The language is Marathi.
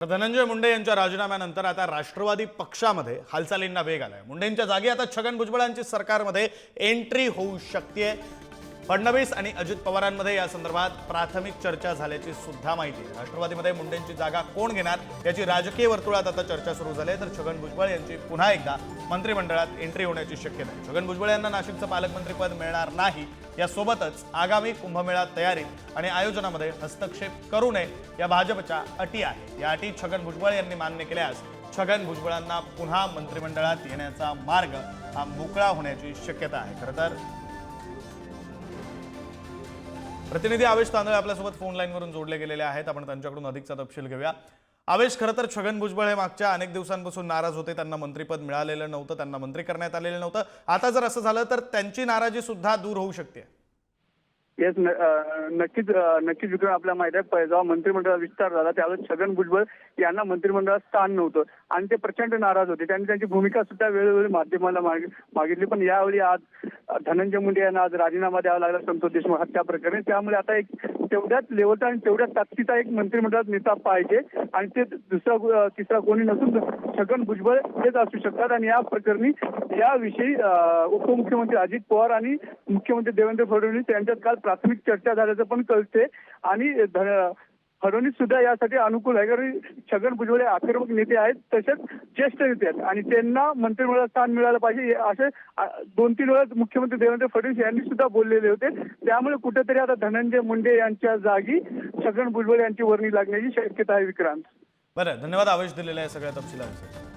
धनंजय मुंडे यांच्या राजीनाम्यानंतर आता राष्ट्रवादी पक्षामध्ये हालचालींना वेग आलाय। मुंडेंच्या जागी आता छगन भुजबळांची सरकारमध्ये एंट्री होऊ शकते। फडणवीस आणि अजित पवारांमध्ये या संदर्भात प्राथमिक चर्चा झाल्याची सुद्धा माहिती आहे। राष्ट्रवादीमध्ये मुंडेंची जागा कोण घेणार याची राजकीय वर्तुळात आता चर्चा सुरू झाली आहे। तर छगन भुजबळ यांची पुन्हा एकदा मंत्रिमंडळात एंट्री होण्याची शक्यता आहे। छगन भुजबळ यांना नाशिकचं पालकमंत्रीपद मिळणार नाही, यासोबतच आगामी कुंभमेळा तयारीत आणि आयोजनामध्ये हस्तक्षेप करू नये या भाजपच्या अटी आहेत। या अटी छगन भुजबळ यांनी मान्य केल्यास छगन भुजबळांना पुन्हा मंत्रिमंडळात येण्याचा मार्ग हा मोकळा होण्याची शक्यता आहे। खरं तर प्रतिनिधी आवेश तांदळे आपल्यासोबत फोन लाईनवरून जोडले गेलेले आहेत। आपण त्यांच्याकडून अधिकचा तपशील घेऊया। आवेश, खरं तर छगन भुजबळ हे मागच्या अनेक दिवसांपासून नाराज होते। त्यांना मंत्रिपद मिळालेलं नव्हतं, त्यांना मंत्री करण्यात आलेलं नव्हतं। आता जर असं झालं तर त्यांची नाराजी सुद्धा दूर होऊ शकते। येस, नक्कीच विक्रम, आपल्याला माहिती आहे जेव्हा मंत्रिमंडळाचा विस्तार झाला त्यावेळेस छगन भुजबळ यांना मंत्रिमंडळात स्थान नव्हतं आणि ते प्रचंड नाराज होते। त्यांनी त्यांची भूमिका सुद्धा वेळोवेळी माध्यमांना मागितली, पण यावेळी आज धनंजय मुंडे यांना आज राजीनामा द्यावा लागला संतोष देशमुख हत्या प्रकरणी। त्यामुळे आता एक तेवढ्याच लेवलचा आणि तेवढ्याच ताकदीचा एक मंत्रिमंडळात नेता पाहिजे आणि ते दुसरा तिसरा कोणी नसून छगन भुजबळ हेच असू शकतात। आणि या प्रकरणी याविषयी उपमुख्यमंत्री अजित पवार आणि मुख्यमंत्री देवेंद्र फडणवीस यांच्यात काल प्राथमिक चर्चा झाल्याचं पण कळते आणि फडणवीस सुद्धा यासाठी अनुकूल आहे, कारण छगन भुजबळ आक्रमक नेते आहेत, तसेच ज्येष्ठ नेते आहेत आणि त्यांना मंत्रिमंडळात स्थान मिळालं पाहिजे असे 2-3 वेळा मुख्यमंत्री देवेंद्र फडणवीस यांनी सुद्धा बोललेले होते। त्यामुळे कुठेतरी आता धनंजय मुंडे यांच्या जागी छगन भुजबळ यांची वर्णी लागण्याची शक्यता आहे। विक्रांत, बरं, धन्यवाद आवेश दिलेल्या सगळ्या तपशिलांसाठी।